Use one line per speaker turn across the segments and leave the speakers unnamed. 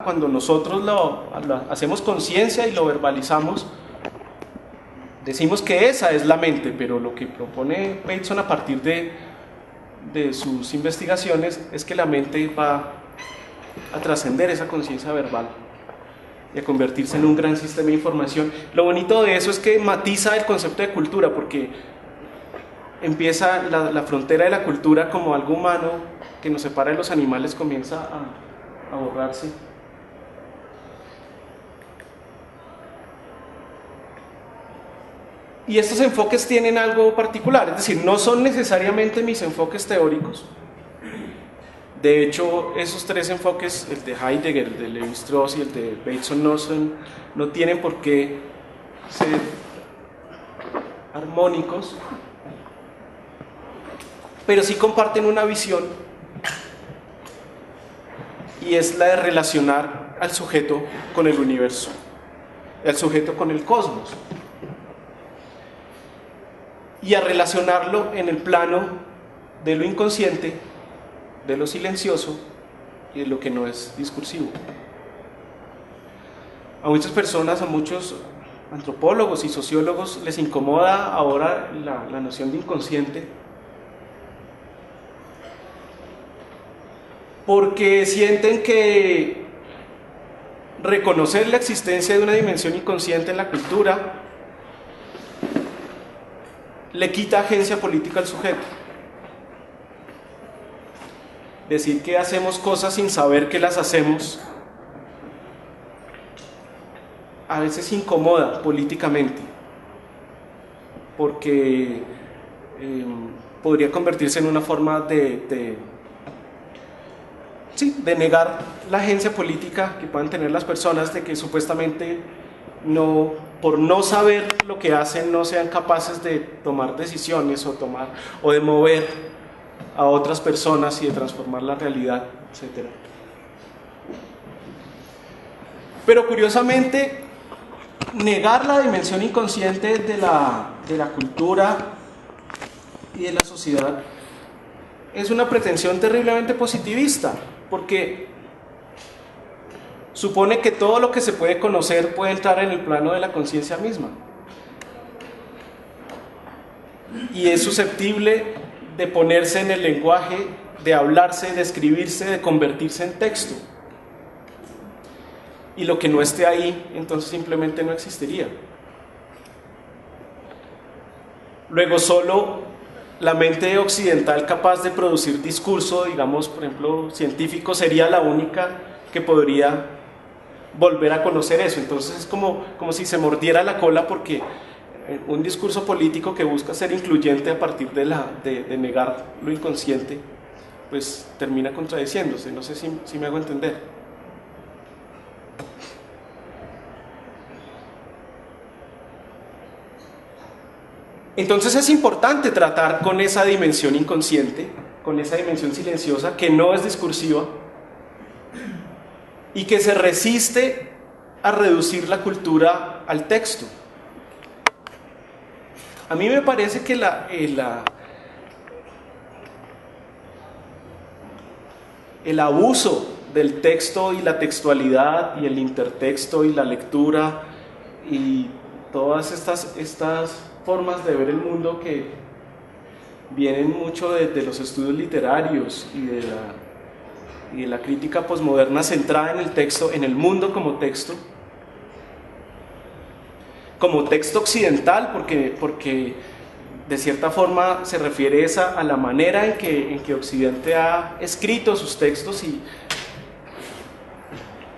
Cuando nosotros lo hacemos conciencia y lo verbalizamos, decimos que esa es la mente, pero lo que propone Bateson a partir de sus investigaciones es que la mente va a trascender esa conciencia verbal y a convertirse en un gran sistema de información. Lo bonito de eso es que matiza el concepto de cultura, porque empieza la frontera de la cultura como algo humano que nos separa de los animales, comienza a borrarse. Y estos enfoques tienen algo particular, es decir, no son necesariamente mis enfoques teóricos. De hecho, esos tres enfoques, el de Heidegger, el de Lévi-Strauss y el de Bateson, no tienen por qué ser armónicos, pero sí comparten una visión, y es la de relacionar al sujeto con el universo, al sujeto con el cosmos, y a relacionarlo en el plano de lo inconsciente, de lo silencioso y de lo que no es discursivo. A muchas personas, a muchos antropólogos y sociólogos les incomoda ahora la noción de inconsciente, porque sienten que reconocer la existencia de una dimensión inconsciente en la cultura le quita agencia política al sujeto. Decir que hacemos cosas sin saber que las hacemos a veces incomoda políticamente, porque podría convertirse en una forma de negar la agencia política que puedan tener las personas, de que supuestamente por no saber lo que hacen no sean capaces de tomar decisiones o de mover a otras personas y de transformar la realidad, etc. Pero curiosamente, negar la dimensión inconsciente de la cultura y de la sociedad es una pretensión terriblemente positivista, porque supone que todo lo que se puede conocer puede entrar en el plano de la conciencia misma y es susceptible de ponerse en el lenguaje, de hablarse, de escribirse, de convertirse en texto, y lo que no esté ahí entonces simplemente no existiría. Luego, solo la mente occidental capaz de producir discurso, digamos, por ejemplo, científico, sería la única que podría volver a conocer eso. Entonces es como si se mordiera la cola, porque un discurso político que busca ser incluyente a partir de negar lo inconsciente, pues termina contradiciéndose. No sé si me hago entender. Entonces es importante tratar con esa dimensión inconsciente, con esa dimensión silenciosa que no es discursiva y que se resiste a reducir la cultura al texto. A mí me parece que el abuso del texto y la textualidad y el intertexto y la lectura y todas estas formas de ver el mundo que vienen mucho de los estudios literarios y de la crítica posmoderna centrada en el texto, en el mundo como texto occidental, porque de cierta forma se refiere a la manera en que Occidente ha escrito sus textos, y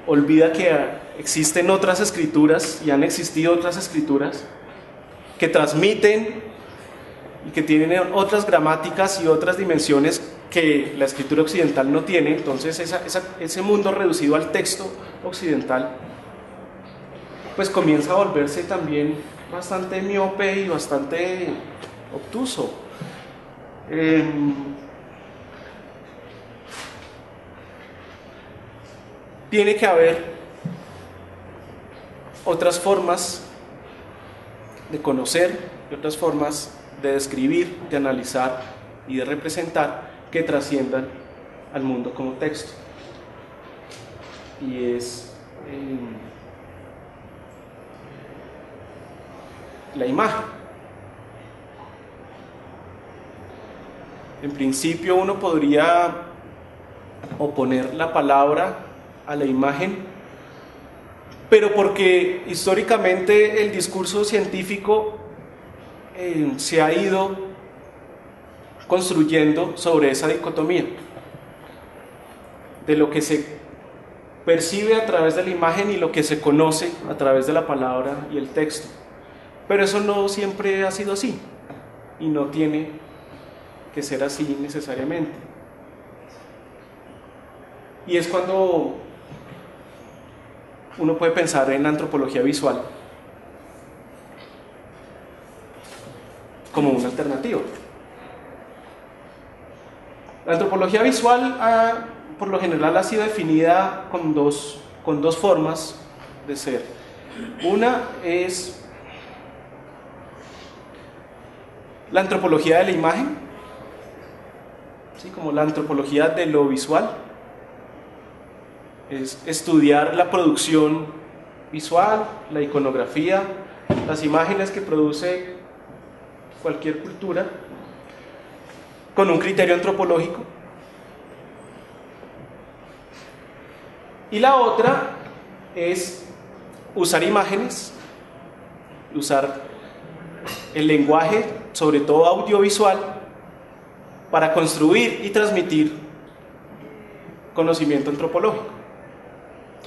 olvida que existen otras escrituras y han existido otras escrituras que transmiten y que tienen otras gramáticas y otras dimensiones que la escritura occidental no tiene. Entonces ese mundo reducido al texto occidental pues comienza a volverse también bastante miope y bastante obtuso. Tiene que haber otras formas de conocer y otras formas de describir, de analizar y de representar que trasciendan al mundo como texto. y es la imagen. En principio uno podría oponer la palabra a la imagen, pero porque históricamente el discurso científico se ha ido construyendo sobre esa dicotomía de lo que se percibe a través de la imagen y lo que se conoce a través de la palabra y el texto. Pero eso no siempre ha sido así y no tiene que ser así necesariamente. Y es cuando uno puede pensar en antropología visual como una alternativa. La antropología visual por lo general ha sido definida con dos formas de ser. Una es la antropología de la imagen, ¿sí? Como la antropología de lo visual. Es estudiar la producción visual, la iconografía, las imágenes que produce cualquier cultura con un criterio antropológico. Y la otra es usar imágenes, usar el lenguaje, sobre todo audiovisual, para construir y transmitir conocimiento antropológico.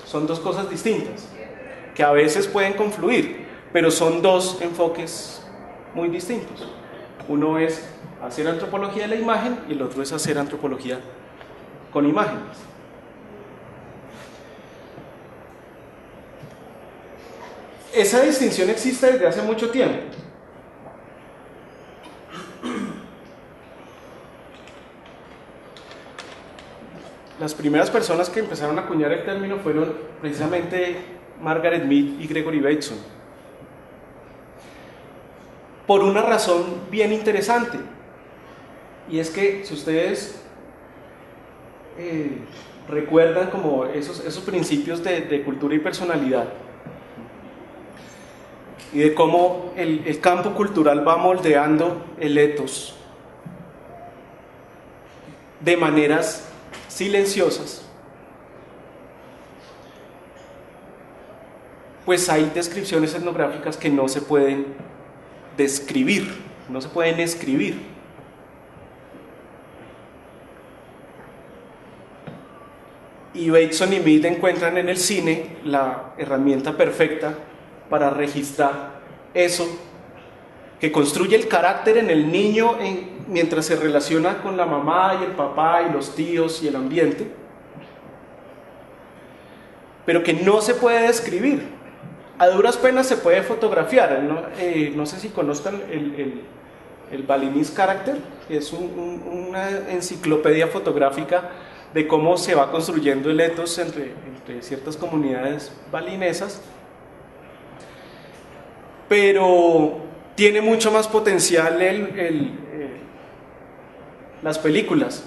Son dos cosas distintas, que a veces pueden confluir, pero son dos enfoques muy distintos. Uno es hacer antropología de la imagen y el otro es hacer antropología con imágenes. Esa distinción existe desde hace mucho tiempo. Las primeras personas que empezaron a acuñar el término fueron precisamente Margaret Mead y Gregory Bateson, por una razón bien interesante, y es que si ustedes recuerdan como esos principios de cultura y personalidad, y de cómo el campo cultural va moldeando el etos de maneras silenciosas, pues hay descripciones etnográficas que no se pueden describir, no se pueden escribir. Y Bateson y Mead encuentran en el cine la herramienta perfecta para registrar eso que construye el carácter en el niño mientras se relaciona con la mamá y el papá y los tíos y el ambiente, pero que no se puede describir. A duras penas se puede fotografiar. No sé si conozcan el Balinese Character, que es una enciclopedia fotográfica de cómo se va construyendo el etos entre ciertas comunidades balinesas, pero tiene mucho más potencial las películas,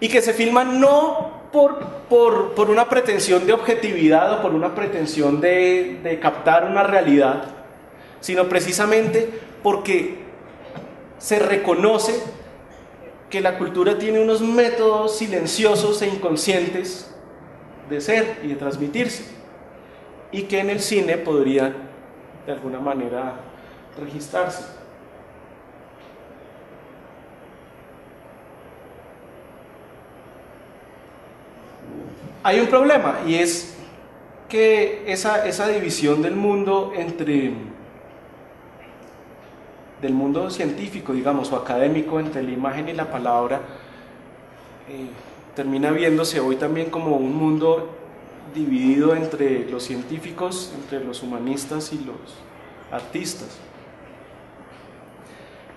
y que se filman no por una pretensión de objetividad o por una pretensión de captar una realidad, sino precisamente porque se reconoce que la cultura tiene unos métodos silenciosos e inconscientes de ser y de transmitirse, y que en el cine podrían de alguna manera registrarse. Hay un problema, y es que esa división del mundo del mundo científico, digamos, o académico, entre la imagen y la palabra, termina viéndose hoy también como un mundo dividido entre los científicos, entre los humanistas y los artistas.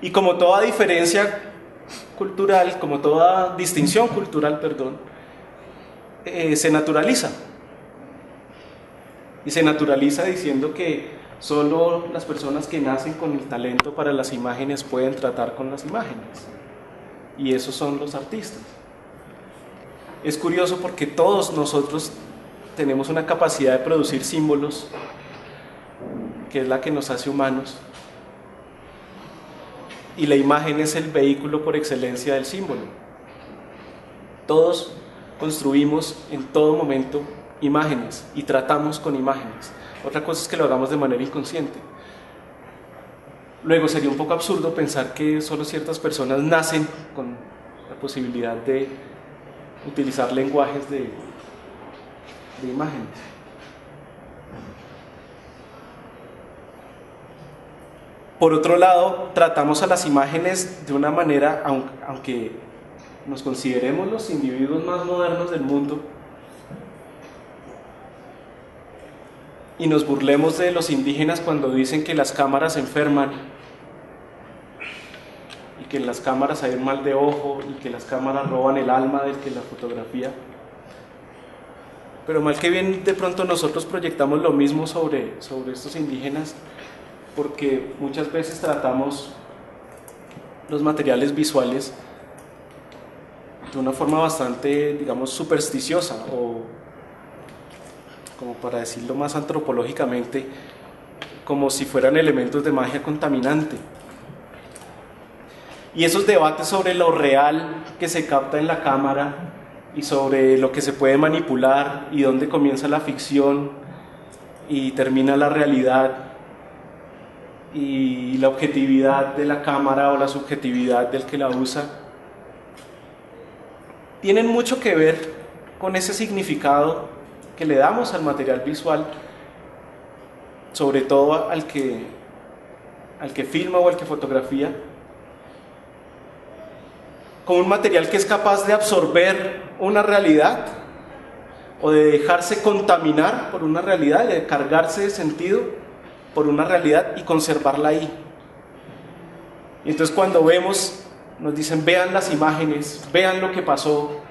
Y como toda diferencia cultural, como toda distinción cultural, se naturaliza. Y se naturaliza diciendo que solo las personas que nacen con el talento para las imágenes pueden tratar con las imágenes. Y esos son los artistas. Es curioso porque todos nosotros tenemos una capacidad de producir símbolos, que es la que nos hace humanos, y la imagen es el vehículo por excelencia del símbolo. Todos construimos en todo momento imágenes y tratamos con imágenes. Otra cosa es que lo hagamos de manera inconsciente. Luego sería un poco absurdo pensar que solo ciertas personas nacen con la posibilidad de utilizar lenguajes de imágenes. Por otro lado, tratamos a las imágenes de una manera, aunque nos consideremos los individuos más modernos del mundo y nos burlemos de los indígenas cuando dicen que las cámaras enferman y que en las cámaras hay un mal de ojo y que las cámaras roban el alma del que la fotografía. Pero mal que bien, de pronto nosotros proyectamos lo mismo sobre estos indígenas, porque muchas veces tratamos los materiales visuales de una forma bastante, digamos, supersticiosa, o como para decirlo más antropológicamente, como si fueran elementos de magia contaminante. Y esos debates sobre lo real que se capta en la cámara y sobre lo que se puede manipular y dónde comienza la ficción y termina la realidad, y la objetividad de la cámara o la subjetividad del que la usa, tienen mucho que ver con ese significado que le damos al material visual, sobre todo al que filma o al que fotografía, como un material que es capaz de absorber una realidad o de dejarse contaminar por una realidad, de cargarse de sentido por una realidad y conservarla ahí. Y entonces cuando vemos, nos dicen: vean las imágenes, vean lo que pasó.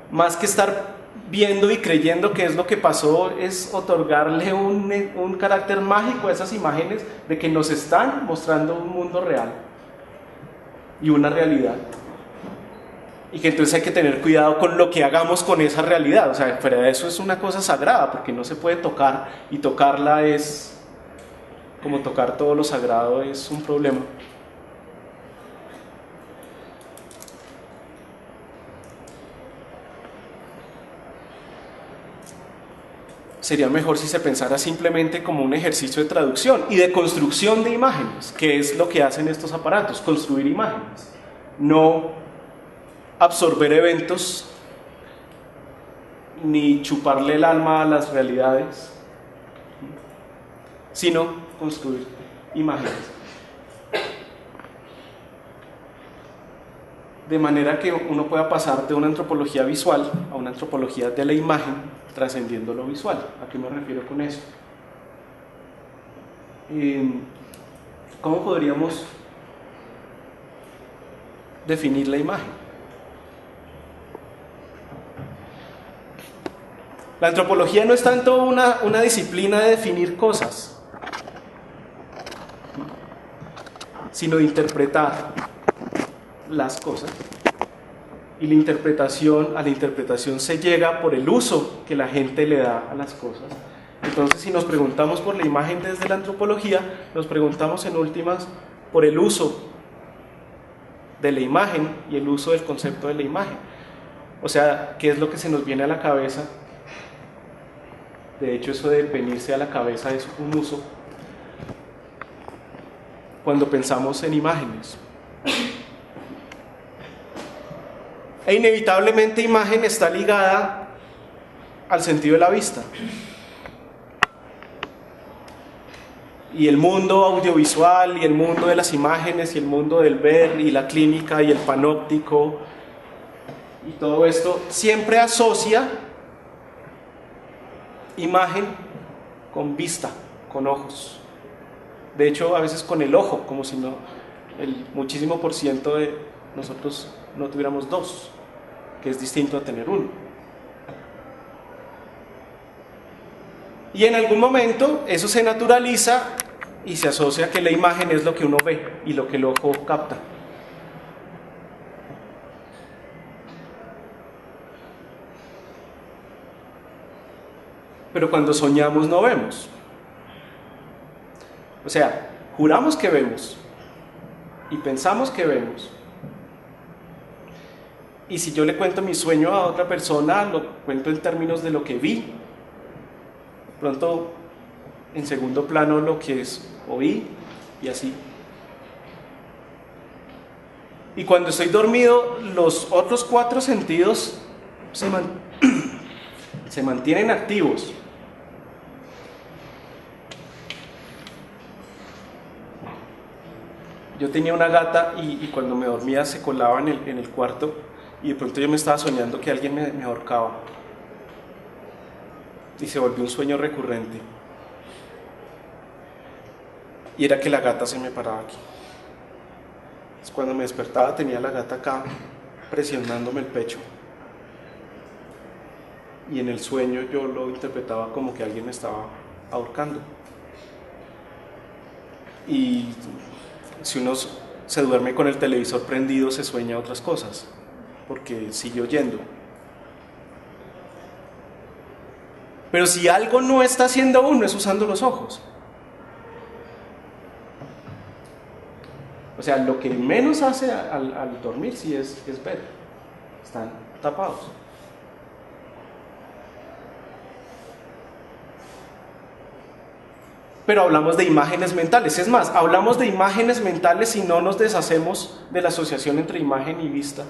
Más que estar viendo y creyendo que es lo que pasó, es otorgarle un carácter mágico a esas imágenes de que nos están mostrando un mundo real y una realidad. Y que entonces hay que tener cuidado con lo que hagamos con esa realidad. O sea, fuera de eso es una cosa sagrada, porque no se puede tocar, y tocarla es como tocar todo lo sagrado, es un problema. Sería mejor si se pensara simplemente como un ejercicio de traducción y de construcción de imágenes, que es lo que hacen estos aparatos: construir imágenes, no absorber eventos, ni chuparle el alma a las realidades, sino construir imágenes. De manera que uno pueda pasar de una antropología visual a una antropología de la imagen, trascendiendo lo visual. ¿A qué me refiero con eso? ¿Cómo podríamos definir la imagen? La antropología no es tanto una disciplina de definir cosas, sino de interpretar las cosas. Y a la interpretación se llega por el uso que la gente le da a las cosas. Entonces, si nos preguntamos por la imagen desde la antropología, nos preguntamos en últimas por el uso de la imagen y el uso del concepto de la imagen. O sea, ¿qué es lo que se nos viene a la cabeza? De hecho, eso de venirse a la cabeza es un uso cuando pensamos en imágenes. E inevitablemente imagen está ligada al sentido de la vista. Y el mundo audiovisual y el mundo de las imágenes y el mundo del ver y la clínica y el panóptico y todo esto siempre asocia imagen con vista, con ojos. De hecho, a veces con el ojo, como si no, el muchísimo por ciento de nosotros no tuviéramos dos, que es distinto a tener uno. Y en algún momento eso se naturaliza y se asocia que la imagen es lo que uno ve y lo que el ojo capta. pero cuando soñamos no vemos. O sea, juramos que vemos y pensamos que vemos. Y si yo le cuento mi sueño a otra persona, lo cuento en términos de lo que vi. Pronto, en segundo plano, lo que oí y así. Y cuando estoy dormido, los otros 4 sentidos se mantienen activos. Yo tenía una gata y cuando me dormía se colaba en el cuarto y de pronto yo me estaba soñando que alguien me ahorcaba. Y se volvió un sueño recurrente. Y era que la gata se me paraba aquí. Entonces, cuando me despertaba tenía la gata acá presionándome el pecho. Y en el sueño yo lo interpretaba como que alguien me estaba ahorcando. Y si uno se duerme con el televisor prendido, se sueña otras cosas, porque sigue oyendo. Pero si algo no está haciendo uno, es usando los ojos. O sea, lo que menos hace al dormir sí es ver. Están tapados. Pero hablamos de imágenes mentales. Es más, hablamos de imágenes mentales y no nos deshacemos de la asociación entre imagen y vista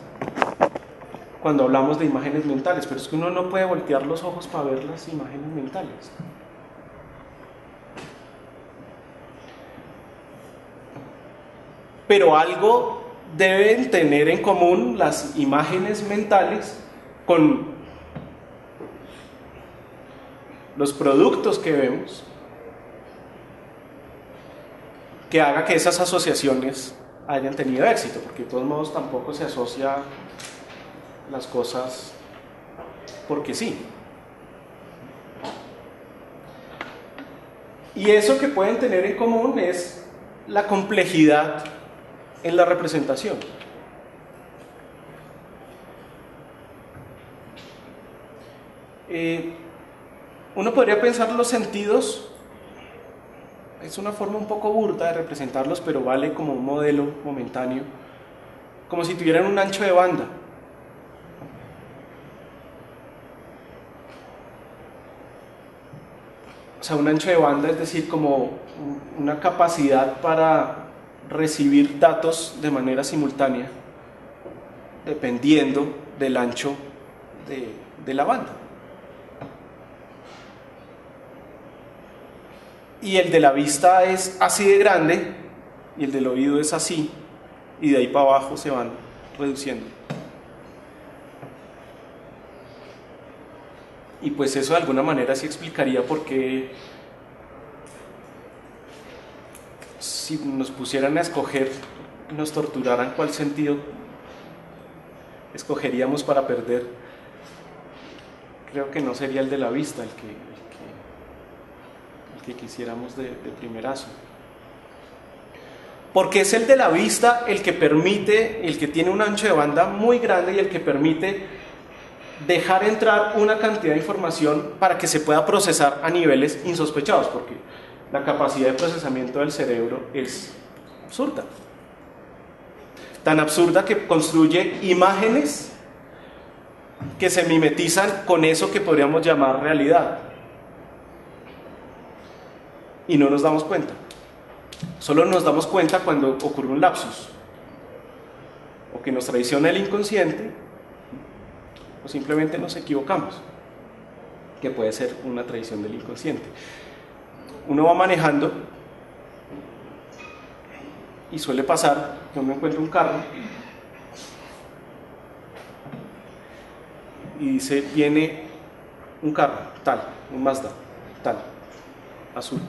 cuando hablamos de imágenes mentales. Pero es que uno no puede voltear los ojos para ver las imágenes mentales. Pero algo deben tener en común las imágenes mentales con los productos que vemos, que haga que esas asociaciones hayan tenido éxito, porque de todos modos tampoco se asocia las cosas porque sí. Y eso que pueden tener en común es la complejidad en la representación. Uno podría pensar los sentidos. Es una forma un poco burda de representarlos, pero vale como un modelo momentáneo, como si tuvieran un ancho de banda. O sea, un ancho de banda es decir, como una capacidad para recibir datos de manera simultánea, dependiendo del ancho de la banda. Y el de la vista es así de grande y el del oído es así, y de ahí para abajo se van reduciendo. Y pues eso de alguna manera sí explicaría por qué, si nos pusieran a escoger, nos torturaran cuál sentido escogeríamos para perder, creo que no sería el de la vista el que quisiéramos de primerazo. Porque es el de la vista el que permite, el que tiene un ancho de banda muy grande y el que permite dejar entrar una cantidad de información para que se pueda procesar a niveles insospechados, porque la capacidad de procesamiento del cerebro es absurda. Tan absurda que construye imágenes que se mimetizan con eso que podríamos llamar realidad. Y no nos damos cuenta. Solo nos damos cuenta cuando ocurre un lapsus, o que nos traiciona el inconsciente, o simplemente nos equivocamos, que puede ser una traición del inconsciente. Uno va manejando y suele pasar que uno encuentra un carro y dice, viene un carro, tal, un Mazda, tal, azul.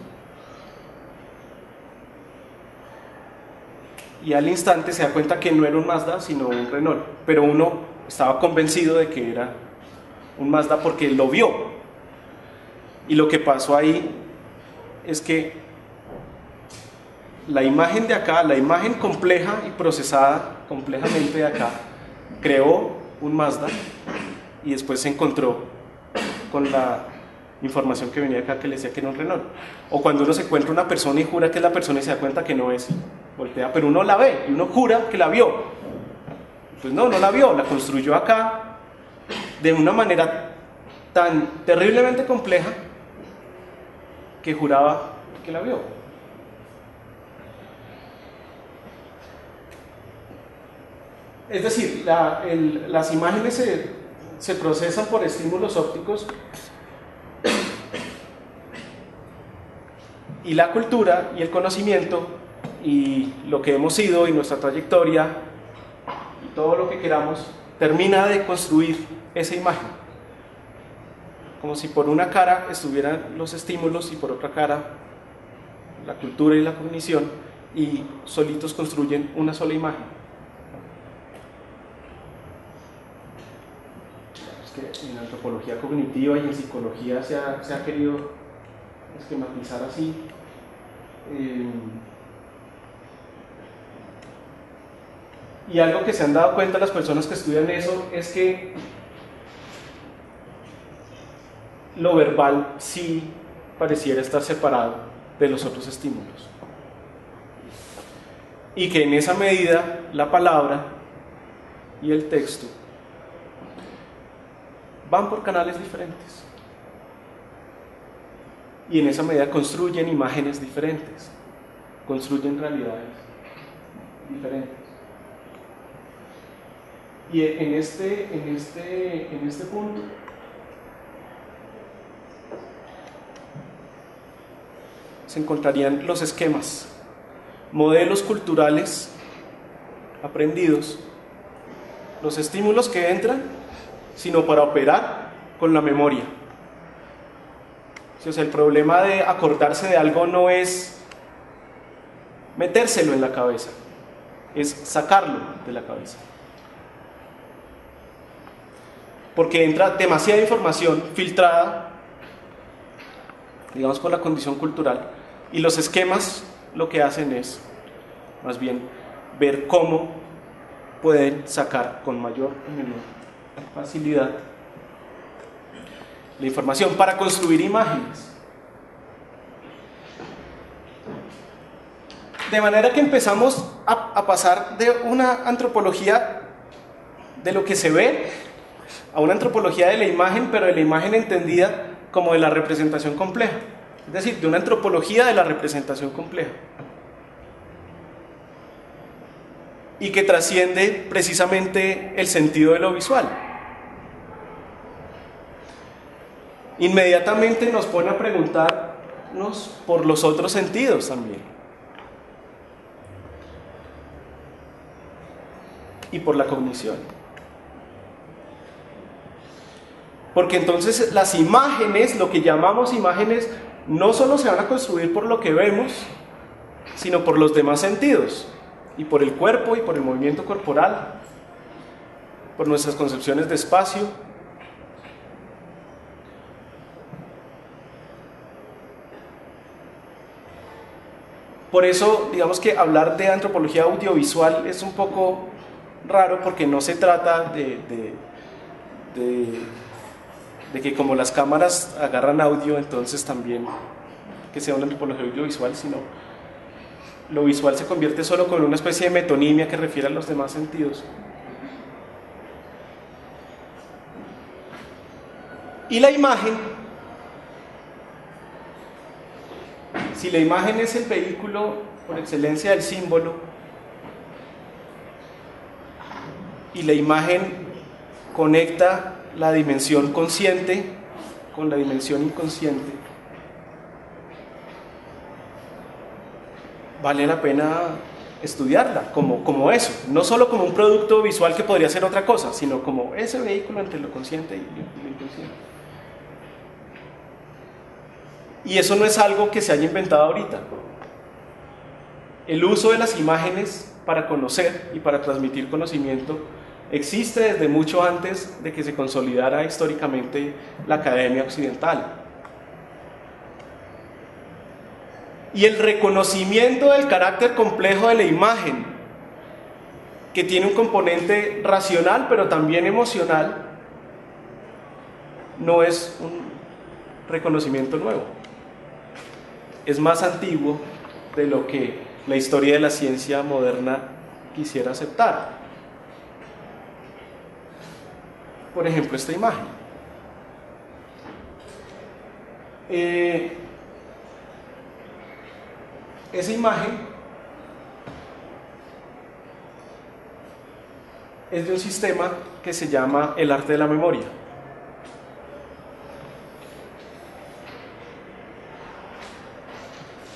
Y al instante se da cuenta que no era un Mazda, sino un Renault. Pero uno estaba convencido de que era un Mazda porque lo vio. Y lo que pasó ahí es que la imagen de acá, la imagen compleja y procesada complejamente de acá, creó un Mazda y después se encontró con la información que venía acá que le decía que era un Renault. O cuando uno se encuentra una persona y jura que es la persona y se da cuenta que no es, voltea, pero uno la ve y uno jura que la vio. Pues no, no la vio, la construyó acá de una manera tan terriblemente compleja que juraba que la vio. Es decir, las imágenes se procesan por estímulos ópticos y la cultura y el conocimiento y lo que hemos sido y nuestra trayectoria y todo lo que queramos termina de construir esa imagen, como si por una cara estuvieran los estímulos y por otra cara la cultura y la cognición, y solitos construyen una sola imagen. Es que en antropología cognitiva y en psicología se ha querido esquematizar así. Y algo que se han dado cuenta las personas que estudian eso es que lo verbal sí pareciera estar separado de los otros estímulos, y que en esa medida la palabra y el texto van por canales diferentes, y en esa medida construyen imágenes diferentes, construyen realidades diferentes. Y en este punto se encontrarían los esquemas, modelos culturales aprendidos, los estímulos que entran, sino para operar con la memoria. O sea, el problema de acordarse de algo no es metérselo en la cabeza, es sacarlo de la cabeza. Porque entra demasiada información filtrada, digamos, por la condición cultural, y los esquemas lo que hacen es, más bien, ver cómo pueden sacar con mayor o menor facilidad la información para construir imágenes. De manera que empezamos a pasar de una antropología de lo que se ve a una antropología de la imagen, pero de la imagen entendida como de la representación compleja. Es decir, de una antropología de la representación compleja. Y que trasciende precisamente el sentido de lo visual. Inmediatamente nos pone a preguntarnos por los otros sentidos también. Y por la cognición. Porque entonces las imágenes, lo que llamamos imágenes, no solo se van a construir por lo que vemos, sino por los demás sentidos, y por el cuerpo y por el movimiento corporal, por nuestras concepciones de espacio. Por eso, digamos que hablar de antropología audiovisual es un poco raro, porque no se trata de que como las cámaras agarran audio, entonces también que sea una antropología audiovisual, sino lo visual se convierte solo con una especie de metonimia que refiere a los demás sentidos. Y la imagen, si la imagen es el vehículo por excelencia del símbolo, y la imagen conecta la dimensión consciente con la dimensión inconsciente, vale la pena estudiarla como eso, no solo como un producto visual que podría ser otra cosa, sino como ese vehículo entre lo consciente y lo inconsciente. Y eso no es algo que se haya inventado ahorita. El uso de las imágenes para conocer y para transmitir conocimiento existe desde mucho antes de que se consolidara históricamente la academia occidental. Y el reconocimiento del carácter complejo de la imagen, que tiene un componente racional pero también emocional, no es un reconocimiento nuevo. Es más antiguo de lo que la historia de la ciencia moderna quisiera aceptar. Por ejemplo, esta imagen. Esa imagen es de un sistema que se llama el arte de la memoria.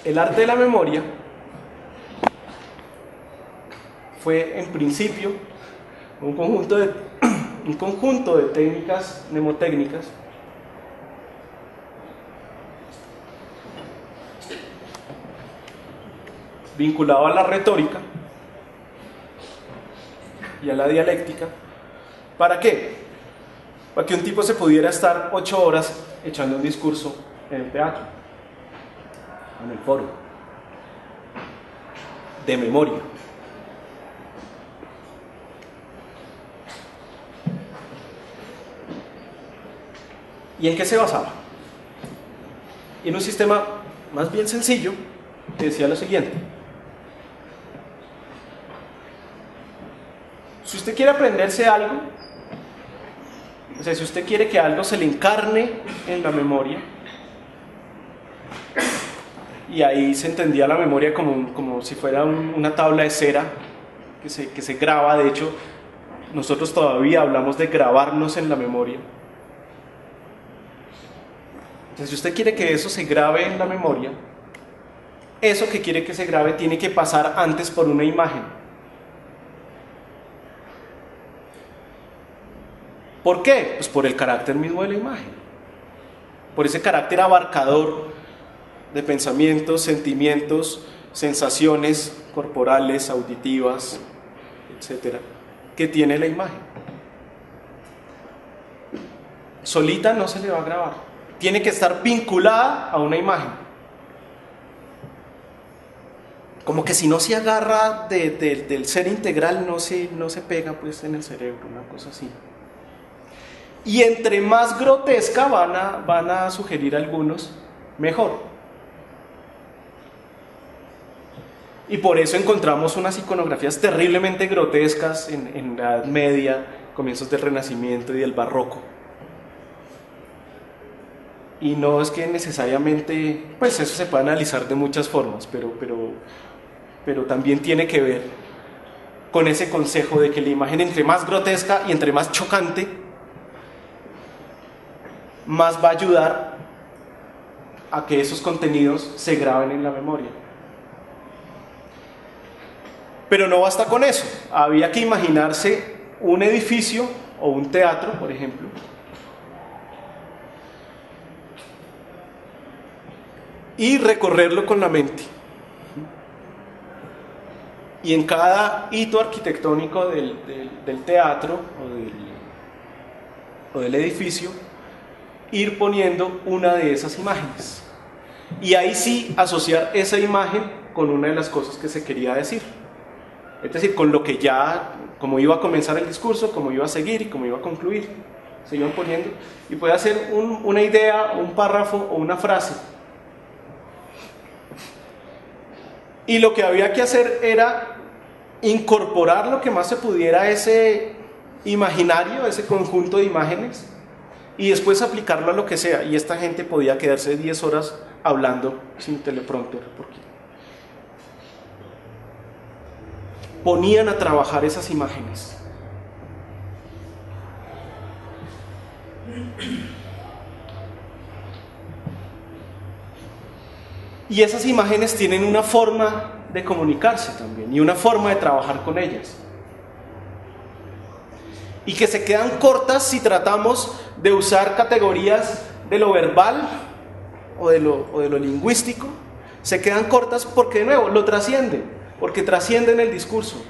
El arte de la memoria fue en principio un conjunto de técnicas mnemotécnicas vinculado a la retórica y a la dialéctica. ¿Para qué? Para que un tipo se pudiera estar 8 horas echando un discurso en el teatro, en el foro, de memoria. ¿Y en qué se basaba? En un sistema más bien sencillo que decía lo siguiente: si usted quiere aprenderse algo, o sea, si usted quiere que algo se le encarne en la memoria, y ahí se entendía la memoria como si fuera una tabla de cera que se graba. De hecho, nosotros todavía hablamos de grabarnos en la memoria. Entonces, si usted quiere que eso se grabe en la memoria, eso que quiere que se grabe tiene que pasar antes por una imagen. ¿Por qué? Pues por el carácter mismo de la imagen, por ese carácter abarcador de pensamientos, sentimientos, sensaciones corporales, auditivas, etcétera, que tiene la imagen. Solita no se le va a grabar. Tiene que estar vinculada a una imagen. Como que si no se agarra del ser integral, no se pega pues en el cerebro, una cosa así. Y entre más grotesca van a sugerir algunos, mejor. Y por eso encontramos unas iconografías terriblemente grotescas en la Edad Media, comienzos del Renacimiento y del Barroco. Y no es que necesariamente, pues eso se puede analizar de muchas formas, pero también tiene que ver con ese consejo de que la imagen, entre más grotesca y entre más chocante, más va a ayudar a que esos contenidos se graben en la memoria. Pero no basta con eso. Había que imaginarse un edificio o un teatro, por ejemplo, y recorrerlo con la mente. Y en cada hito arquitectónico del teatro o del edificio, ir poniendo una de esas imágenes. Y ahí sí asociar esa imagen con una de las cosas que se quería decir. Es decir, con lo que ya, como iba a comenzar el discurso, como iba a seguir y como iba a concluir. Se iban poniendo, y puede hacer una idea, un párrafo o una frase. Y lo que había que hacer era incorporar lo que más se pudiera a ese imaginario, a ese conjunto de imágenes, y después aplicarlo a lo que sea. Y esta gente podía quedarse 10 horas hablando sin teleprompter, porque ponían a trabajar esas imágenes. Y esas imágenes tienen una forma de comunicarse también y una forma de trabajar con ellas. Y que se quedan cortas si tratamos de usar categorías de lo verbal o de lo lingüístico. Se quedan cortas porque, de nuevo, lo trascienden, porque trascienden el discurso.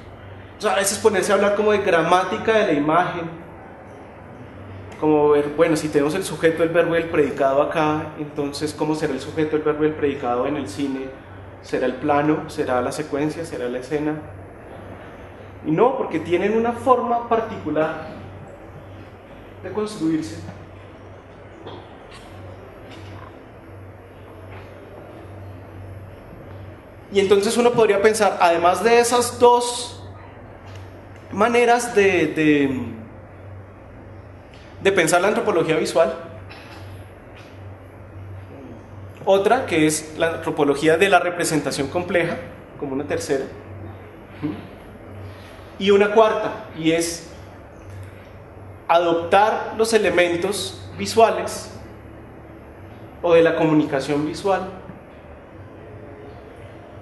O sea, a veces ponerse a hablar como de gramática de la imagen, como ver, bueno, si tenemos el sujeto, el verbo y el predicado acá, entonces ¿cómo será el sujeto, el verbo y el predicado en el cine? ¿Será el plano? ¿Será la secuencia? ¿Será la escena? Y no, porque tienen una forma particular de construirse. Y entonces uno podría pensar, además de esas dos maneras de pensar la antropología visual, otra que es la antropología de la representación compleja, como una tercera, y una cuarta, y es adoptar los elementos visuales o de la comunicación visual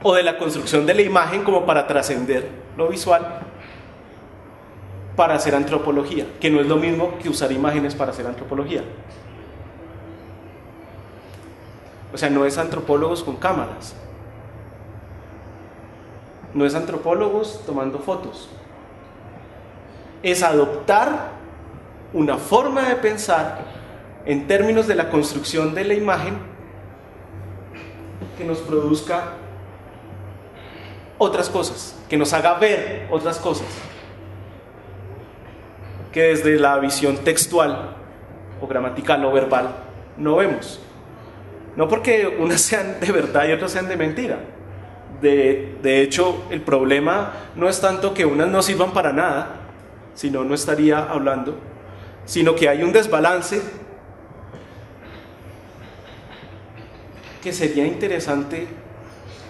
o de la construcción de la imagen como para trascender lo visual para hacer antropología, que no es lo mismo que usar imágenes para hacer antropología. O sea, no es antropólogos con cámaras, no es antropólogos tomando fotos, es adoptar una forma de pensar en términos de la construcción de la imagen que nos produzca otras cosas, que nos haga ver otras cosas, que desde la visión textual o gramatical o verbal no vemos. No porque unas sean de verdad y otras sean de mentira. De hecho, el problema no es tanto que unas no sirvan para nada, si no, no estaría hablando, sino que hay un desbalance que sería interesante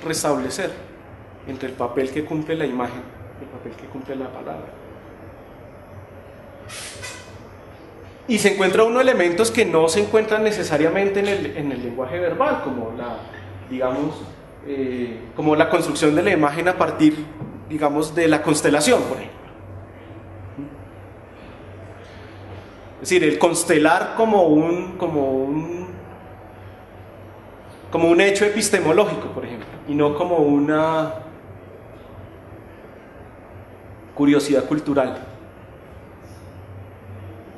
restablecer entre el papel que cumple la imagen y el papel que cumple la palabra. Y se encuentra uno elementos que no se encuentran necesariamente en el lenguaje verbal, como como la construcción de la imagen a partir, digamos, de la constelación, por ejemplo. Es decir, el constelar como un hecho epistemológico, por ejemplo, y no como una curiosidad cultural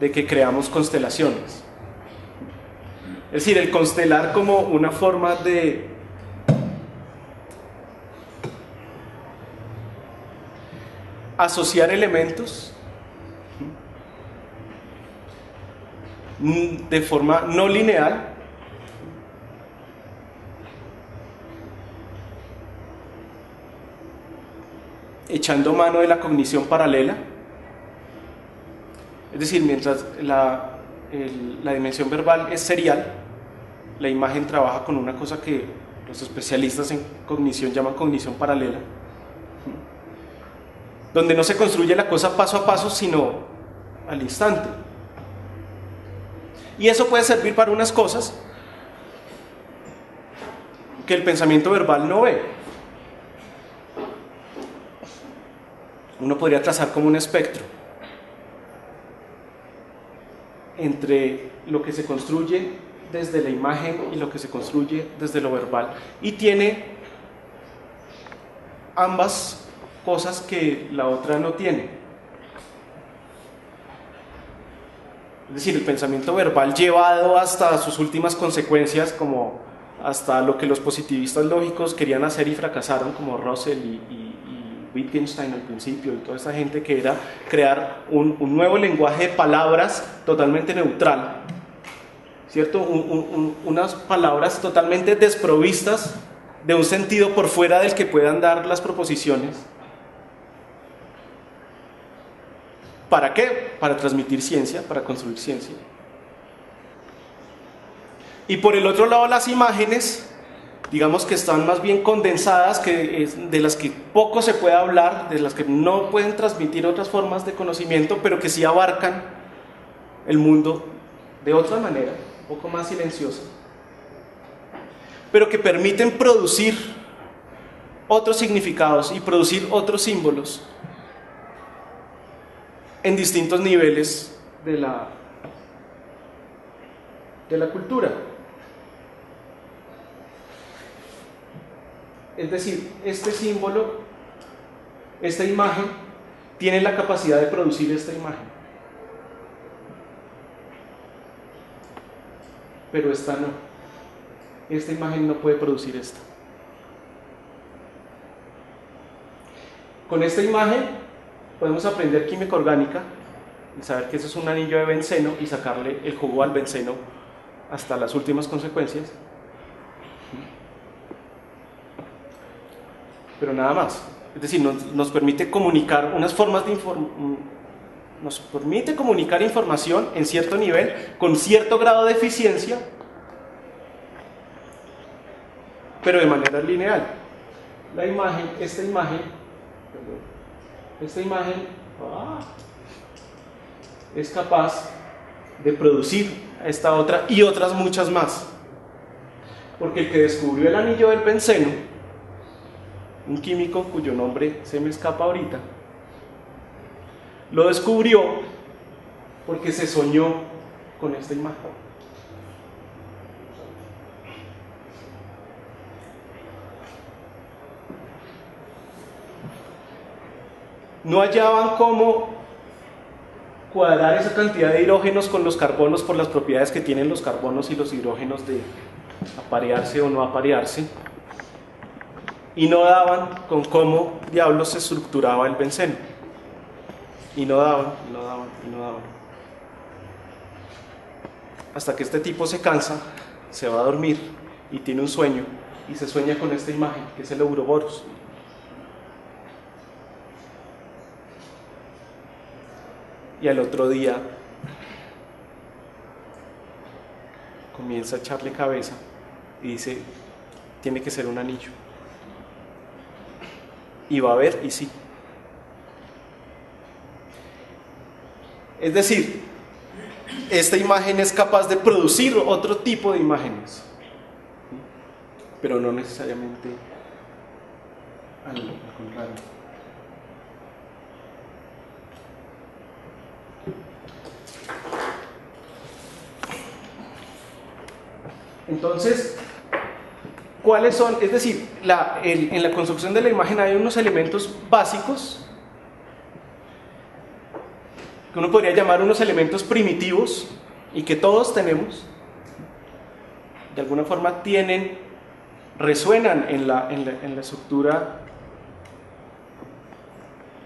de que creamos constelaciones. Es decir, el constelar como una forma de asociar elementos de forma no lineal echando mano de la cognición paralela. Es decir, mientras la dimensión verbal es serial, la imagen trabaja con una cosa que los especialistas en cognición llaman cognición paralela, donde no se construye la cosa paso a paso, sino al instante. Y eso puede servir para unas cosas que el pensamiento verbal no ve. Uno podría trazar como un espectro entre lo que se construye desde la imagen y lo que se construye desde lo verbal, y tiene ambas cosas que la otra no tiene. Es decir, el pensamiento verbal llevado hasta sus últimas consecuencias, como hasta lo que los positivistas lógicos querían hacer y fracasaron, como Russell y Wittgenstein al principio, y toda esa gente, que era crear un nuevo lenguaje de palabras totalmente neutral, ¿cierto? Unas palabras totalmente desprovistas de un sentido por fuera del que puedan dar las proposiciones. ¿Para qué? Para transmitir ciencia, para construir ciencia. Y por el otro lado, las imágenes, digamos que están más bien condensadas, de las que poco se puede hablar, de las que no pueden transmitir otras formas de conocimiento, pero que sí abarcan el mundo de otra manera, un poco más silenciosa, pero que permiten producir otros significados y producir otros símbolos en distintos niveles de la cultura. Es decir, este símbolo, esta imagen, tiene la capacidad de producir esta imagen, pero esta no. Esta imagen no puede producir esta. Con esta imagen podemos aprender química orgánica y saber que eso es un anillo de benceno y sacarle el jugo al benceno hasta las últimas consecuencias. pero nada más. Es decir, nos permite comunicar unas formas de nos permite comunicar información en cierto nivel, con cierto grado de eficiencia, pero de manera lineal. Esta imagen es capaz de producir esta otra y otras muchas más. Porque el que descubrió el anillo del benceno, un químico cuyo nombre se me escapa ahorita, lo descubrió porque se soñó con esta imagen. No hallaban cómo cuadrar esa cantidad de hidrógenos con los carbonos por las propiedades que tienen los carbonos y los hidrógenos de aparearse o no aparearse, y no daban con cómo diablos se estructuraba el benceno, y no daban, hasta que este tipo se cansa, se va a dormir y tiene un sueño, y se sueña con esta imagen, que es el Ouroboros. Y al otro día comienza a echarle cabeza y dice, tiene que ser un anillo. Y va a ver, y sí. Es decir, esta imagen es capaz de producir otro tipo de imágenes, pero no necesariamente al contrario. Entonces, ¿cuáles son? Es decir, en la construcción de la imagen hay unos elementos básicos que uno podría llamar unos elementos primitivos y que todos tenemos, de alguna forma resuenan en la estructura,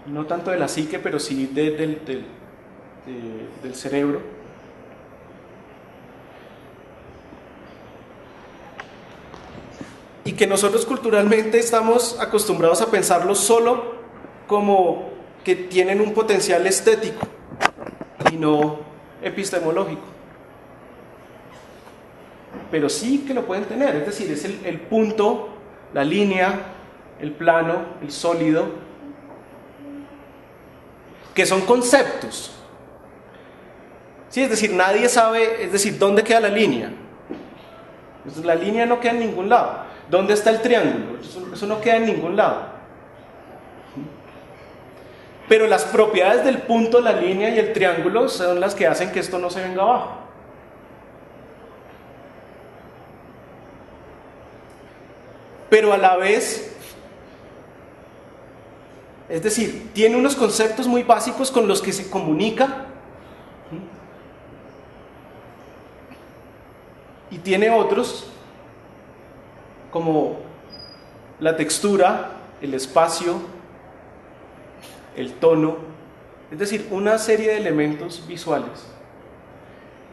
no tanto de la psique, pero sí del cerebro. Y que nosotros culturalmente estamos acostumbrados a pensarlos solo como que tienen un potencial estético y no epistemológico. Pero sí que lo pueden tener, es decir, es el punto, la línea, el plano, el sólido, que son conceptos. Sí, es decir, nadie sabe, es decir, ¿dónde queda la línea? Entonces, la línea no queda en ningún lado. ¿Dónde está el triángulo? Eso no queda en ningún lado. Pero las propiedades del punto, la línea y el triángulo son las que hacen que esto no se venga abajo. Pero a la vez, es decir, tiene unos conceptos muy básicos con los que se comunica, y tiene otros como la textura, el espacio, el tono, es decir, una serie de elementos visuales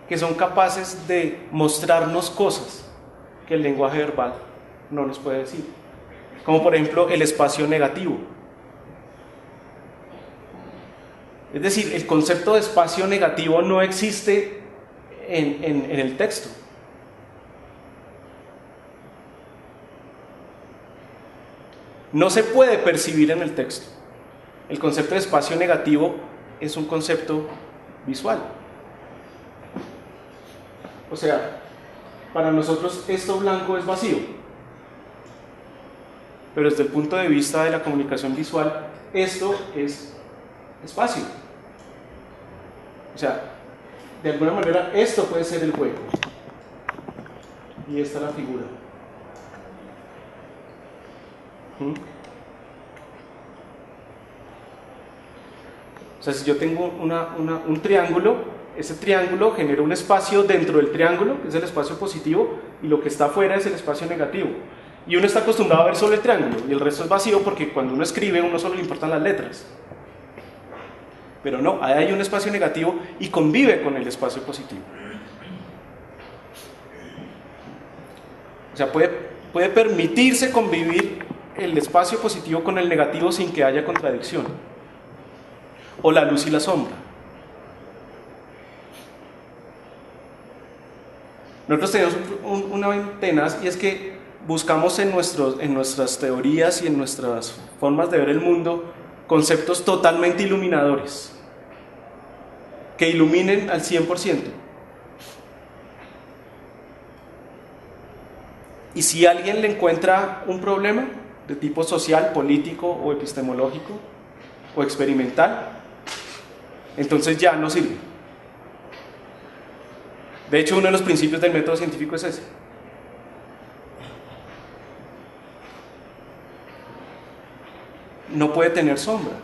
que son capaces de mostrarnos cosas que el lenguaje verbal no nos puede decir, como por ejemplo el espacio negativo. Es decir, el concepto de espacio negativo no existe en el texto. No se puede percibir en el texto. El concepto de espacio negativo es un concepto visual. O sea, para nosotros esto blanco es vacío. Pero desde el punto de vista de la comunicación visual, esto es espacio. O sea, de alguna manera esto puede ser el hueco. Y esta es la figura. O sea, si yo tengo un triángulo, ese triángulo genera un espacio dentro del triángulo, que es el espacio positivo, y lo que está afuera es el espacio negativo. Y uno está acostumbrado a ver solo el triángulo, y el resto es vacío porque cuando uno escribe, uno solo le importan las letras. Pero no, ahí hay un espacio negativo y convive con el espacio positivo. O sea, puede permitirse convivir el espacio positivo con el negativo sin que haya contradicción, o la luz y la sombra. Nosotros tenemos una ventaja, y es que buscamos en nuestras teorías y en nuestras formas de ver el mundo conceptos totalmente iluminadores, que iluminen al 100%. Y si alguien le encuentra un problema de tipo social, político o epistemológico o experimental, entonces ya no sirve. De hecho, uno de los principios del método científico es ese. No puede tener sombra.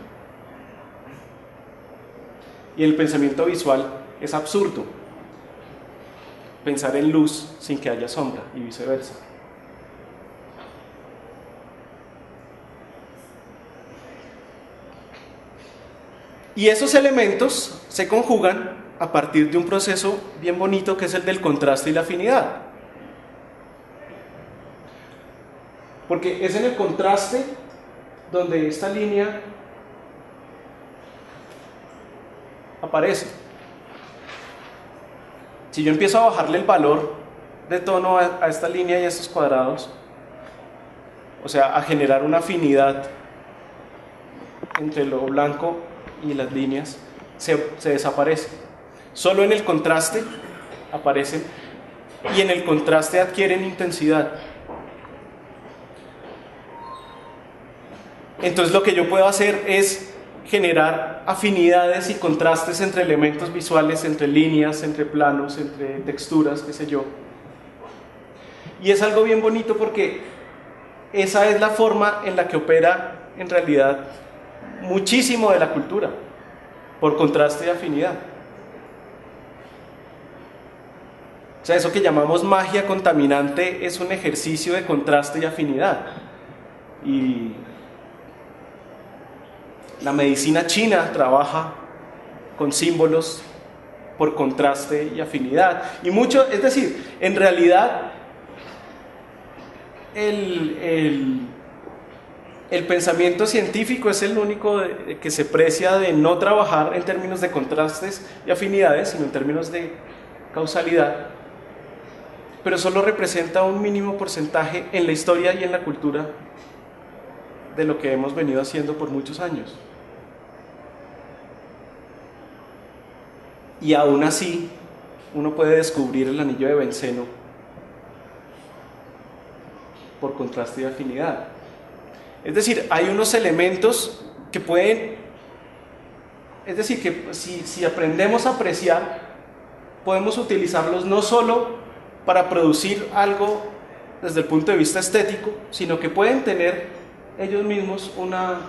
Y el pensamiento visual es absurdo. Pensar en luz sin que haya sombra y viceversa. Y esos elementos se conjugan a partir de un proceso bien bonito que es el del contraste y la afinidad. Porque es en el contraste donde esta línea aparece. Si yo empiezo a bajarle el valor de tono a esta línea y a estos cuadrados, o sea, a generar una afinidad entre lo blanco y las líneas, se desaparece. Solo en el contraste aparecen, y en el contraste adquieren intensidad. Entonces lo que yo puedo hacer es generar afinidades y contrastes entre elementos visuales, entre líneas, entre planos, entre texturas, qué sé yo. Y es algo bien bonito porque esa es la forma en la que opera en realidad muchísimo de la cultura, por contraste y afinidad. O sea, eso que llamamos magia contaminante es un ejercicio de contraste y afinidad. Y la medicina china trabaja con símbolos por contraste y afinidad. Y mucho, es decir, en realidad el pensamiento científico es el único que se precia de no trabajar en términos de contrastes y afinidades, sino en términos de causalidad. Pero solo representa un mínimo porcentaje en la historia y en la cultura de lo que hemos venido haciendo por muchos años. Y aún así, uno puede descubrir el anillo de benceno por contraste y afinidad. Es decir, hay unos elementos que pueden, es decir, que si aprendemos a apreciar, podemos utilizarlos no solo para producir algo desde el punto de vista estético, sino que pueden tener ellos mismos una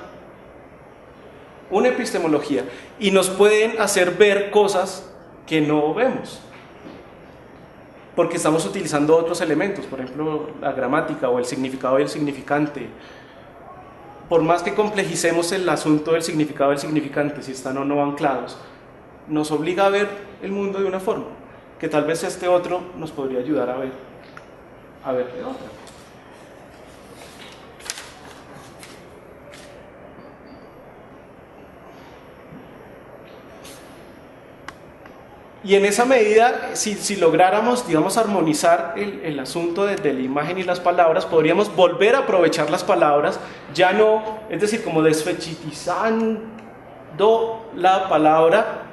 epistemología y nos pueden hacer ver cosas que no vemos, porque estamos utilizando otros elementos, por ejemplo la gramática o el significado y el significante. Por más que complejicemos el asunto del significado y el significante, si están o no anclados, nos obliga a ver el mundo de una forma que tal vez este otro nos podría ayudar a ver de otra. Y en esa medida, si lográramos, digamos, armonizar el asunto de la imagen y las palabras, podríamos volver a aprovechar las palabras, ya no, es decir, como desfechetizando la palabra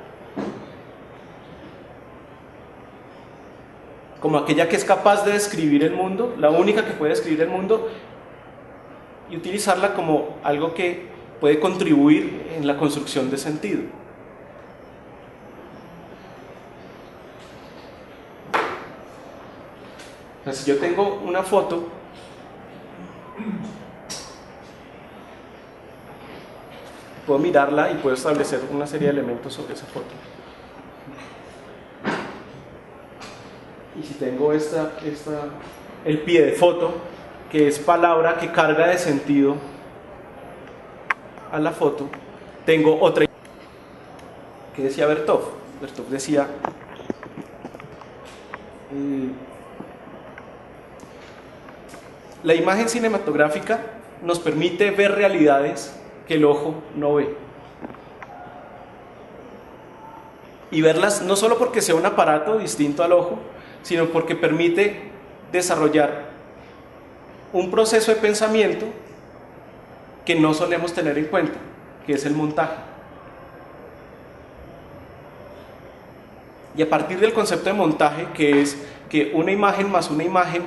como aquella que es capaz de describir el mundo, la única que puede describir el mundo, y utilizarla como algo que puede contribuir en la construcción de sentido. O sea, si yo tengo una foto, puedo mirarla y puedo establecer una serie de elementos sobre esa foto. Y si tengo el pie de foto, que es palabra que carga de sentido a la foto, tengo otra. ¿Qué decía Bertov? Bertov decía la imagen cinematográfica nos permite ver realidades que el ojo no ve. Y verlas no solo porque sea un aparato distinto al ojo, sino porque permite desarrollar un proceso de pensamiento que no solemos tener en cuenta, que es el montaje. Y a partir del concepto de montaje, que es que una imagen más una imagen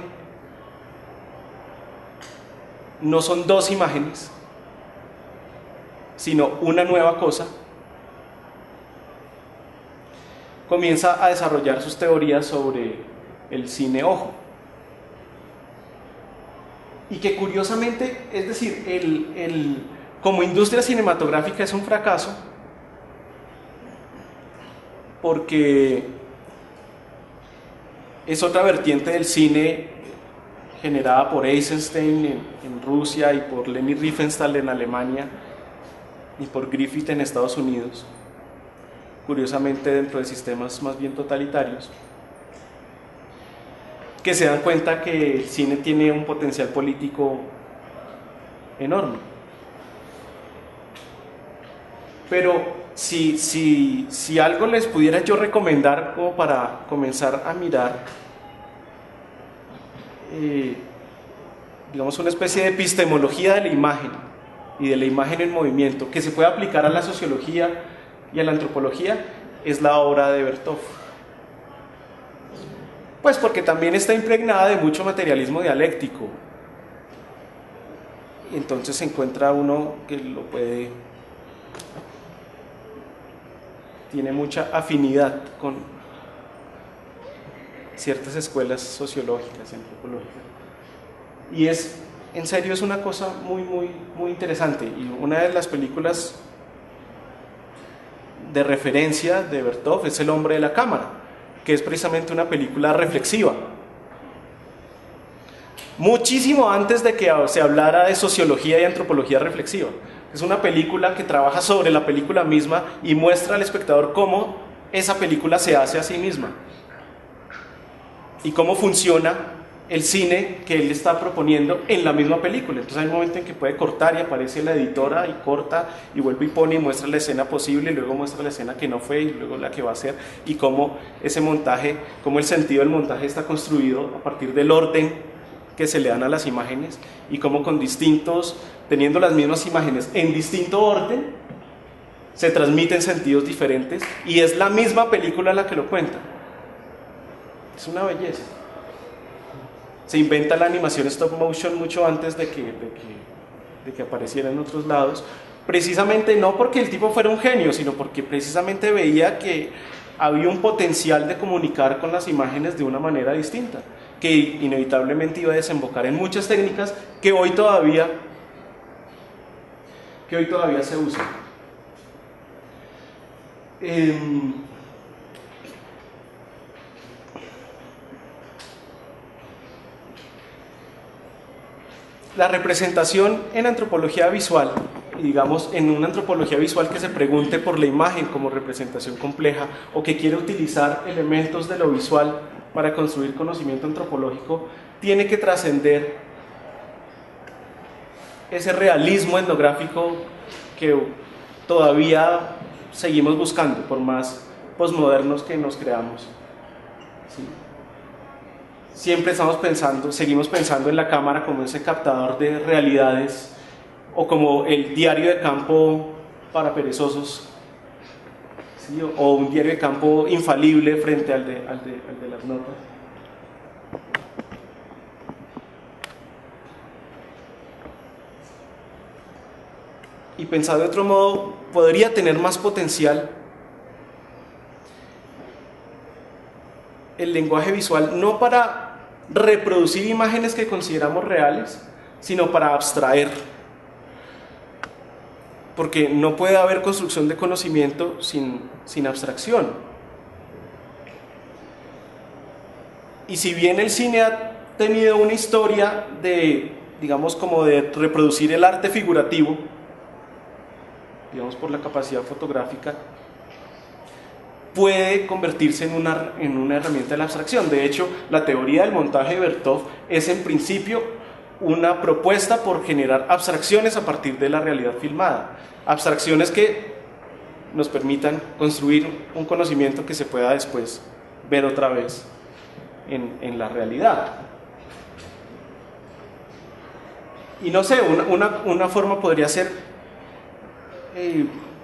no son dos imágenes, sino una nueva cosa, comienza a desarrollar sus teorías sobre el cine ojo. Y que curiosamente, es decir, como industria cinematográfica es un fracaso, porque es otra vertiente del cine generada por Eisenstein en Rusia y por Leni Riefenstahl en Alemania y por Griffith en Estados Unidos, curiosamente dentro de sistemas más bien totalitarios, que se dan cuenta que el cine tiene un potencial político enorme. Pero si algo les pudiera yo recomendar como para comenzar a mirar, digamos una especie de epistemología de la imagen y de la imagen en movimiento que se puede aplicar a la sociología y a la antropología, es la obra de Bertov. Pues porque también está impregnada de mucho materialismo dialéctico, y entonces se encuentra uno que lo puede, tiene mucha afinidad con ciertas escuelas sociológicas y antropológicas, y en serio es una cosa muy interesante. Y una de las películas de referencia de Bertov es El hombre de la cámara, que es precisamente una película reflexiva. Muchísimo antes de que se hablara de sociología y antropología reflexiva. Es una película que trabaja sobre la película misma y muestra al espectador cómo esa película se hace a sí misma y cómo funciona el cine que él está proponiendo en la misma película. Entonces hay un momento en que puede cortar y aparece la editora y corta y vuelve y pone y muestra la escena posible y luego muestra la escena que no fue y luego la que va a ser, y cómo ese montaje, cómo el sentido del montaje está construido a partir del orden que se le dan a las imágenes, y cómo con distintos, teniendo las mismas imágenes en distinto orden, se transmiten sentidos diferentes y es la misma película la que lo cuenta. Es una belleza. Se inventa la animación stop motion mucho antes de que apareciera en otros lados, precisamente no porque el tipo fuera un genio, sino porque precisamente veía que había un potencial de comunicar con las imágenes de una manera distinta, que inevitablemente iba a desembocar en muchas técnicas que hoy todavía se usan. La representación en antropología visual, y digamos en una antropología visual que se pregunte por la imagen como representación compleja o que quiere utilizar elementos de lo visual para construir conocimiento antropológico, tiene que trascender ese realismo etnográfico que todavía seguimos buscando, por más posmodernos que nos creamos. ¿Sí? Siempre seguimos pensando en la cámara como ese captador de realidades o como el diario de campo para perezosos, ¿sí? O un diario de campo infalible frente al de las notas. Y pensado de otro modo, podría tener más potencial el lenguaje visual, no para reproducir imágenes que consideramos reales, sino para abstraer. Porque no puede haber construcción de conocimiento sin abstracción. Y si bien el cine ha tenido una historia de, digamos, como de reproducir el arte figurativo, digamos por la capacidad fotográfica, puede convertirse en una herramienta de la abstracción. De hecho, la teoría del montaje de Bertov es en principio una propuesta por generar abstracciones a partir de la realidad filmada, abstracciones que nos permitan construir un conocimiento que se pueda después ver otra vez en la realidad. Y no sé, una forma podría ser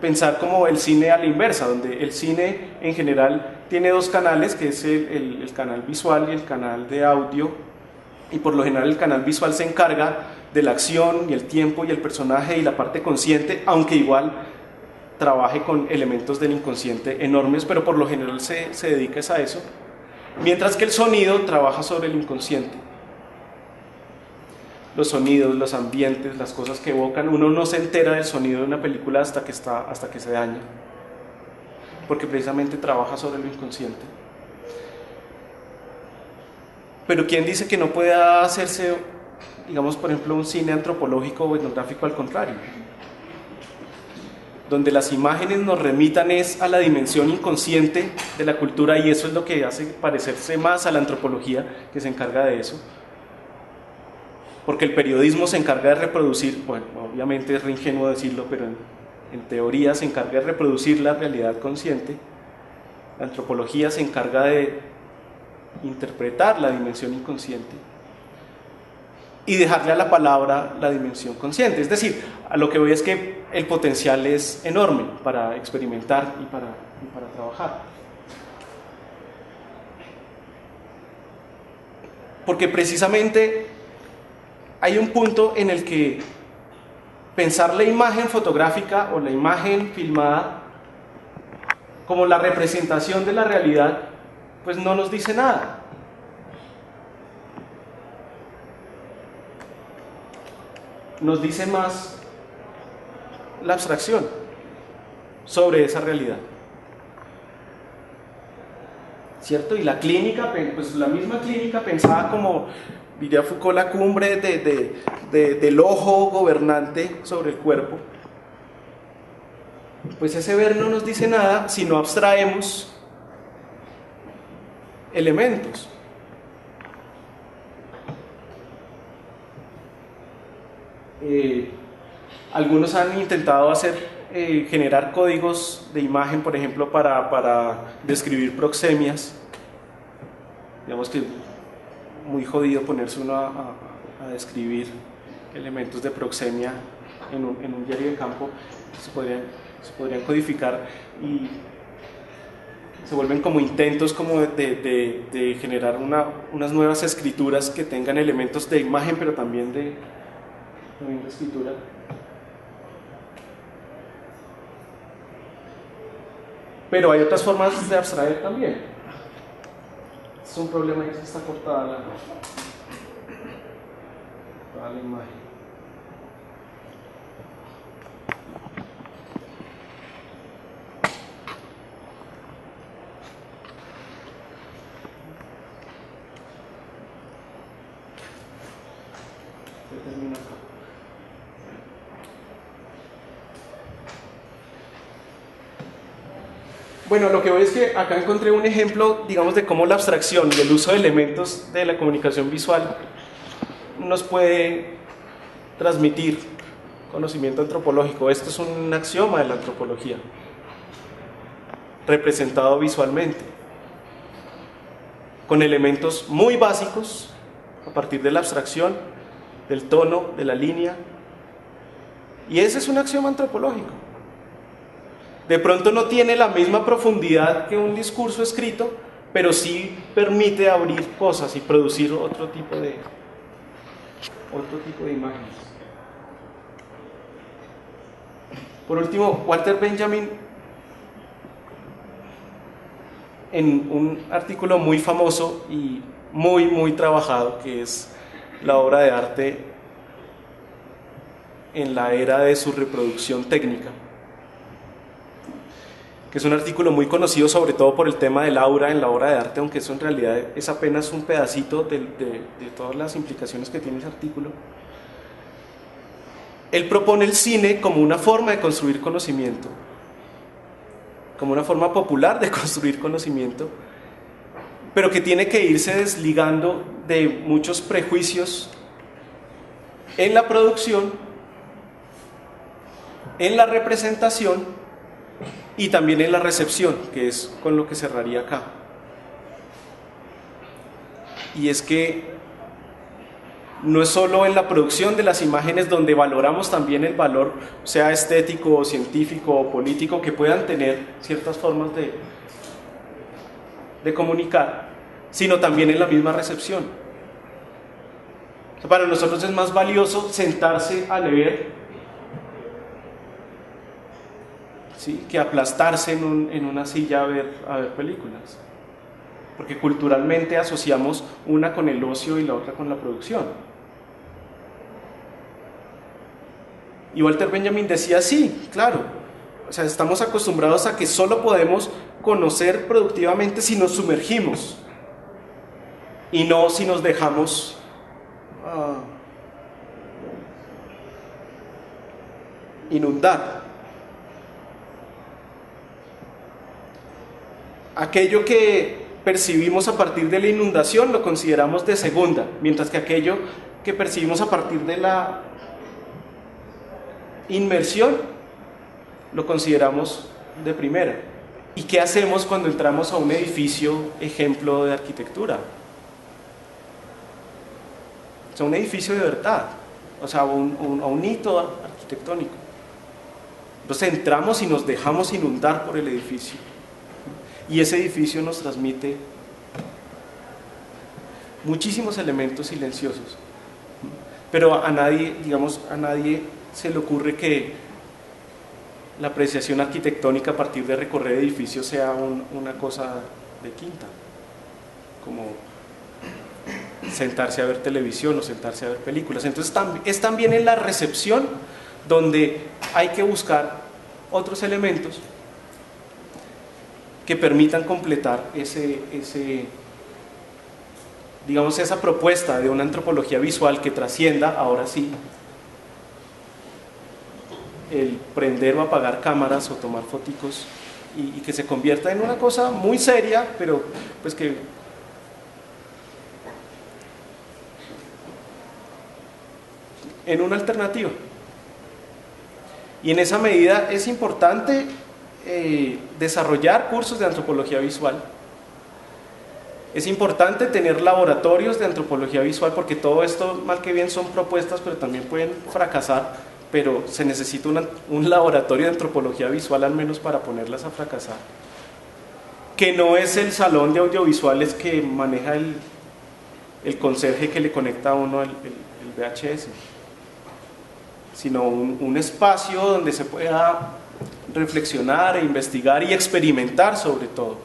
pensar como el cine a la inversa, donde el cine en general tiene dos canales, que es el canal visual y el canal de audio, y por lo general el canal visual se encarga de la acción y el tiempo y el personaje y la parte consciente, aunque igual trabaje con elementos del inconsciente enormes, pero por lo general se dedica a eso, mientras que el sonido trabaja sobre el inconsciente. Los sonidos, los ambientes, las cosas que evocan, uno no se entera del sonido de una película hasta que se daña, porque precisamente trabaja sobre lo inconsciente. Pero ¿quién dice que no pueda hacerse, digamos, por ejemplo, un cine antropológico o etnográfico al contrario? Donde las imágenes nos remitan es a la dimensión inconsciente de la cultura, y eso es lo que hace parecerse más a la antropología, que se encarga de eso. Porque el periodismo se encarga de reproducir, bueno, obviamente es re ingenuo decirlo, pero en teoría se encarga de reproducir la realidad consciente. La antropología se encarga de interpretar la dimensión inconsciente y dejarle a la palabra la dimensión consciente. Es decir, a lo que voy es que el potencial es enorme para experimentar y para trabajar. Porque precisamente hay un punto en el que pensar la imagen fotográfica o la imagen filmada como la representación de la realidad, pues no nos dice nada. Nos dice más la abstracción sobre esa realidad, ¿cierto? Y la clínica, pues la misma clínica pensaba como, diría Foucault, la cumbre del ojo gobernante sobre el cuerpo. Pues ese ver no nos dice nada si no abstraemos elementos. Algunos han intentado generar códigos de imagen, por ejemplo, para describir proxemias. Digamos que muy jodido ponerse uno a describir elementos de proxemia en un diario de campo. Se podrían codificar y se vuelven como intentos como de generar unas nuevas escrituras que tengan elementos de imagen, pero también de escritura. Pero hay otras formas de abstraer también. Es un problema, ya se está cortada la imagen. Bueno, lo que voy es que acá encontré un ejemplo, digamos, de cómo la abstracción y el uso de elementos de la comunicación visual nos puede transmitir conocimiento antropológico. Esto es un axioma de la antropología, representado visualmente, con elementos muy básicos, a partir de la abstracción, del tono, de la línea. Y ese es un axioma antropológico. De pronto no tiene la misma profundidad que un discurso escrito, pero sí permite abrir cosas y producir otro tipo de imágenes. Por último, Walter Benjamin, en un artículo muy famoso y muy trabajado, que es la obra de arte en la era de su reproducción técnica, que es un artículo muy conocido sobre todo por el tema del aura en la obra de arte, aunque eso en realidad es apenas un pedacito de todas las implicaciones que tiene ese artículo. Él propone el cine como una forma de construir conocimiento, como una forma popular de construir conocimiento, pero que tiene que irse desligando de muchos prejuicios en la producción, en la representación y también en la recepción, que es con lo que cerraría acá. Y es que no es solo en la producción de las imágenes donde valoramos también el valor, sea estético, o científico o político, que puedan tener ciertas formas de comunicar, sino también en la misma recepción. O sea, para nosotros es más valioso sentarse a leer, ¿sí?, que aplastarse en una silla a ver películas, porque culturalmente asociamos una con el ocio y la otra con la producción. Y Walter Benjamin decía, sí, claro, o sea, estamos acostumbrados a que solo podemos conocer productivamente si nos sumergimos y no si nos dejamos inundar. Aquello que percibimos a partir de la inundación lo consideramos de segunda, mientras que aquello que percibimos a partir de la inmersión lo consideramos de primera. ¿Y qué hacemos cuando entramos a un edificio ejemplo de arquitectura? O sea, un edificio de verdad, o sea, un hito arquitectónico. Entonces entramos y nos dejamos inundar por el edificio. Y ese edificio nos transmite muchísimos elementos silenciosos. Pero a nadie, digamos, a nadie se le ocurre que la apreciación arquitectónica a partir de recorrer edificios sea una cosa de quinta, como sentarse a ver televisión o sentarse a ver películas. Entonces es también en la recepción donde hay que buscar otros elementos que permitan completar digamos, esa propuesta de una antropología visual que trascienda, ahora sí, el prender o apagar cámaras o tomar foticos y que se convierta en una cosa muy seria, pero pues que en una alternativa. Y en esa medida es importante desarrollar cursos de antropología visual. Es importante tener laboratorios de antropología visual, porque todo esto, mal que bien, son propuestas, pero también pueden fracasar, pero se necesita un laboratorio de antropología visual al menos para ponerlas a fracasar. Que no es el salón de audiovisuales que maneja el conserje que le conecta a uno el VHS, sino un espacio donde se pueda reflexionar e investigar y experimentar sobre todo,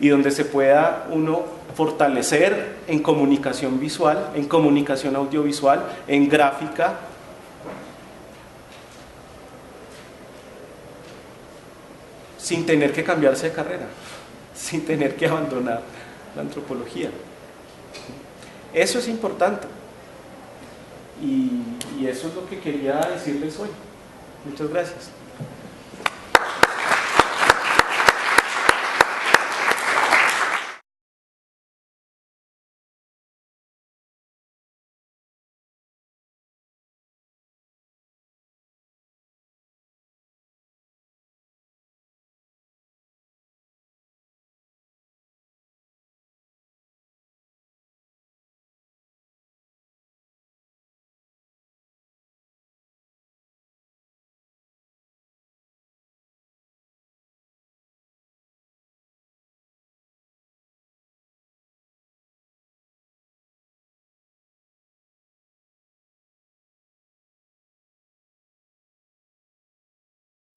y donde se pueda uno fortalecer en comunicación visual, en comunicación audiovisual, en gráfica, sin tener que cambiarse de carrera, sin tener que abandonar la antropología. Eso es importante. Y eso es lo que quería decirles hoy. Muchas gracias.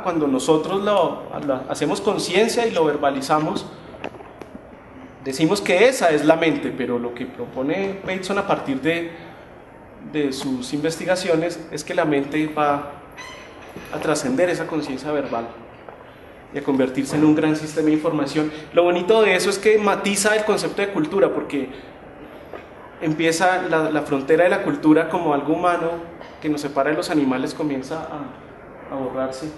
Cuando nosotros hacemos conciencia y lo verbalizamos, decimos que esa es la mente, pero lo que propone Bateson a partir de sus investigaciones es que la mente va a trascender esa conciencia verbal y a convertirse en un gran sistema de información. Lo bonito de eso es que matiza el concepto de cultura, porque empieza la frontera de la cultura como algo humano que nos separa de los animales, comienza a borrarse.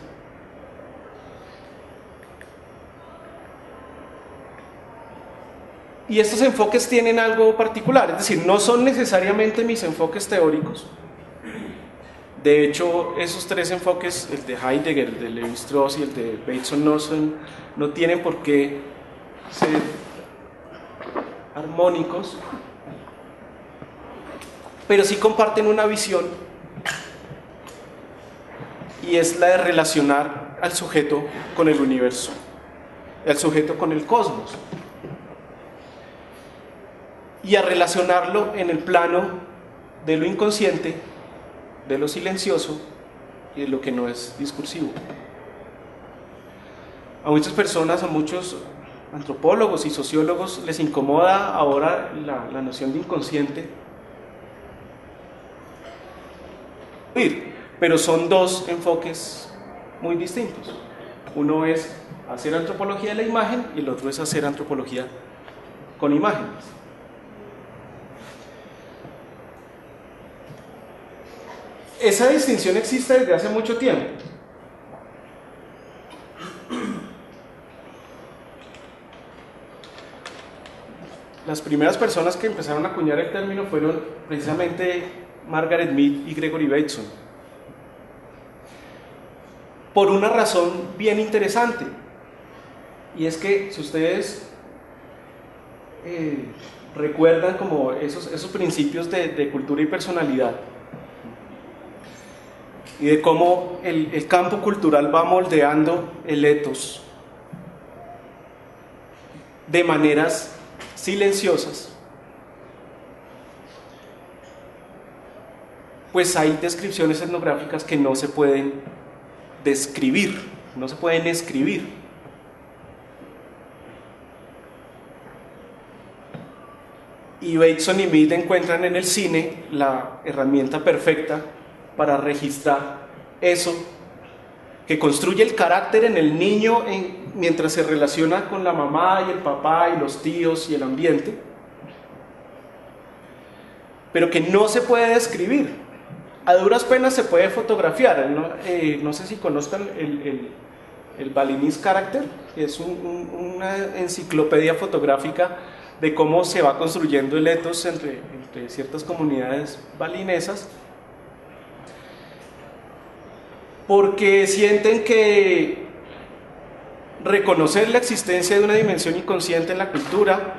Y estos enfoques tienen algo particular, es decir, no son necesariamente mis enfoques teóricos. De hecho, esos tres enfoques, el de Heidegger, el de Lévi-Strauss y el de Bateson, no tienen por qué ser armónicos, pero sí comparten una visión, y es la de relacionar al sujeto con el universo, al sujeto con el cosmos, y a relacionarlo en el plano de lo inconsciente, de lo silencioso y de lo que no es discursivo. A muchas personas, a muchos antropólogos y sociólogos les incomoda ahora la noción de inconsciente, pero son dos enfoques muy distintos. Uno es hacer antropología de la imagen y el otro es hacer antropología con imágenes. Esa distinción existe desde hace mucho tiempo. Las primeras personas que empezaron a acuñar el término fueron precisamente Margaret Mead y Gregory Bateson, por una razón bien interesante, y es que si ustedes recuerdan como esos principios de cultura y personalidad, y de cómo el campo cultural va moldeando el etos de maneras silenciosas, pues hay descripciones etnográficas que no se pueden describir, no se pueden escribir. Y Bateson y Mead encuentran en el cine la herramienta perfecta para registrar eso que construye el carácter en el niño mientras se relaciona con la mamá y el papá y los tíos y el ambiente, pero que no se puede describir. A duras penas se puede fotografiar. No sé si conozcan el Balinese Character, que es una enciclopedia fotográfica de cómo se va construyendo el etos entre ciertas comunidades balinesas, porque sienten que reconocer la existencia de una dimensión inconsciente en la cultura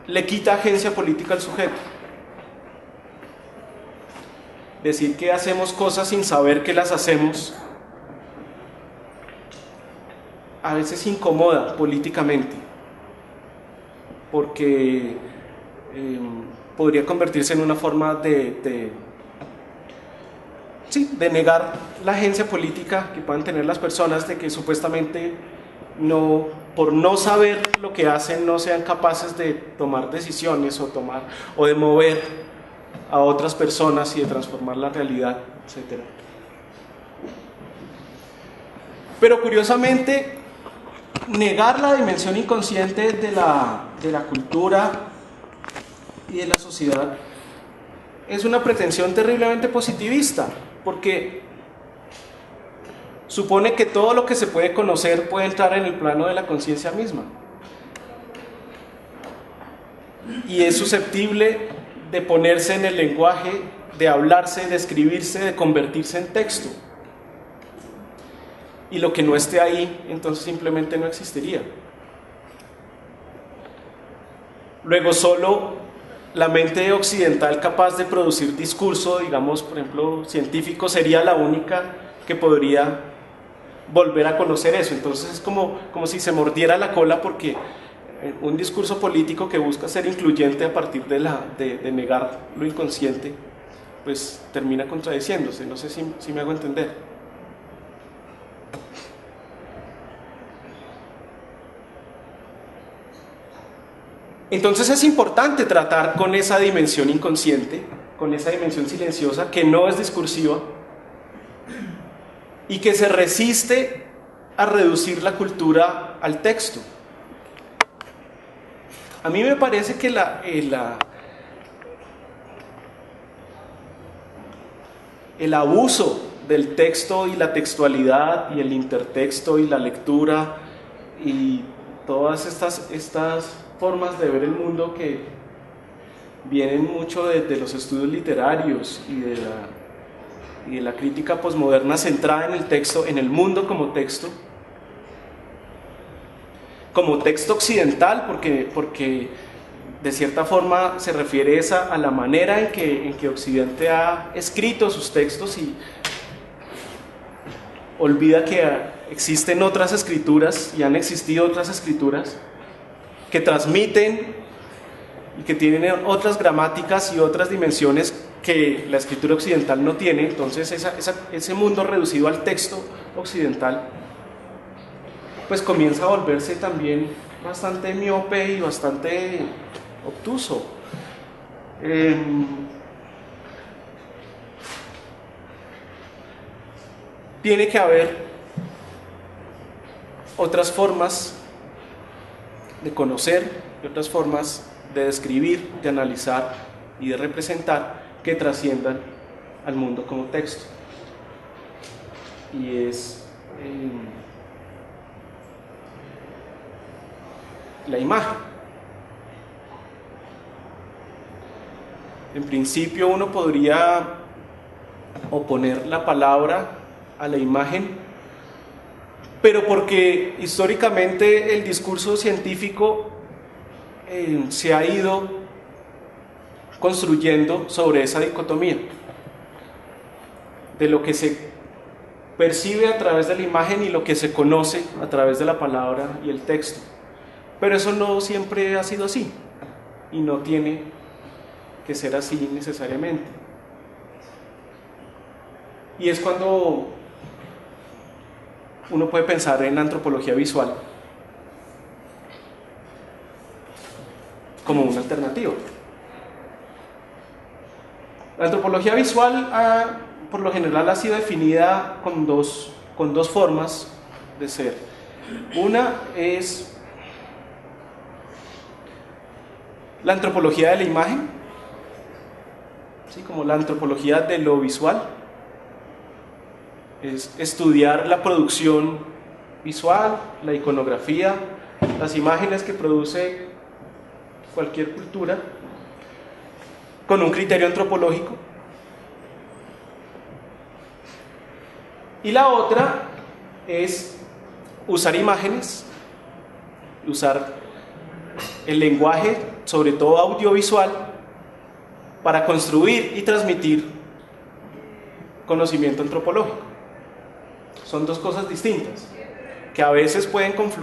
le quita agencia política al sujeto. Decir que hacemos cosas sin saber que las hacemos a veces incomoda políticamente, porque podría convertirse en una forma de negar la agencia política que puedan tener las personas, de que supuestamente por no saber lo que hacen no sean capaces de tomar decisiones o de mover a otras personas y de transformar la realidad, etc. Pero curiosamente, negar la dimensión inconsciente de la cultura y de la sociedad es una pretensión terriblemente positivista, porque supone que todo lo que se puede conocer puede entrar en el plano de la conciencia misma y es susceptible de ponerse en el lenguaje, de hablarse, de escribirse, de convertirse en texto, y lo que no esté ahí entonces simplemente no existiría. Luego, solo la mente occidental capaz de producir discurso, digamos, por ejemplo, científico, sería la única que podría volver a conocer eso. Entonces es como si se mordiera la cola, porque un discurso político que busca ser incluyente a partir de negar lo inconsciente, pues termina contradiciéndose. No sé si me hago entender. Entonces es importante tratar con esa dimensión inconsciente, con esa dimensión silenciosa que no es discursiva y que se resiste a reducir la cultura al texto. A mí me parece que el abuso del texto y la textualidad y el intertexto y la lectura y todas estas formas de ver el mundo que vienen mucho de los estudios literarios y de la crítica posmoderna centrada en el texto, en el mundo como texto occidental, porque de cierta forma se refiere a la manera en que Occidente ha escrito sus textos y olvida que existen otras escrituras y han existido otras escrituras que transmiten y que tienen otras gramáticas y otras dimensiones que la escritura occidental no tiene. Entonces ese mundo reducido al texto occidental pues comienza a volverse también bastante miope y bastante obtuso. Tiene que haber otras formas de conocer, otras formas de describir, de analizar y de representar que trasciendan al mundo como texto. Y es la imagen. En principio uno podría oponer la palabra a la imagen, pero porque históricamente el discurso científico se ha ido construyendo sobre esa dicotomía de lo que se percibe a través de la imagen y lo que se conoce a través de la palabra y el texto. Pero eso no siempre ha sido así y no tiene que ser así necesariamente. Y es cuando uno puede pensar en antropología visual como una alternativa. La antropología visual por lo general ha sido definida con dos formas de ser. Una es la antropología de la imagen, ¿sí? Como la antropología de lo visual. Es estudiar la producción visual, la iconografía, las imágenes que produce cualquier cultura con un criterio antropológico. Y la otra es usar imágenes, usar el lenguaje, sobre todo audiovisual, para construir y transmitir conocimiento antropológico. Son dos cosas distintas, que a veces pueden confluir.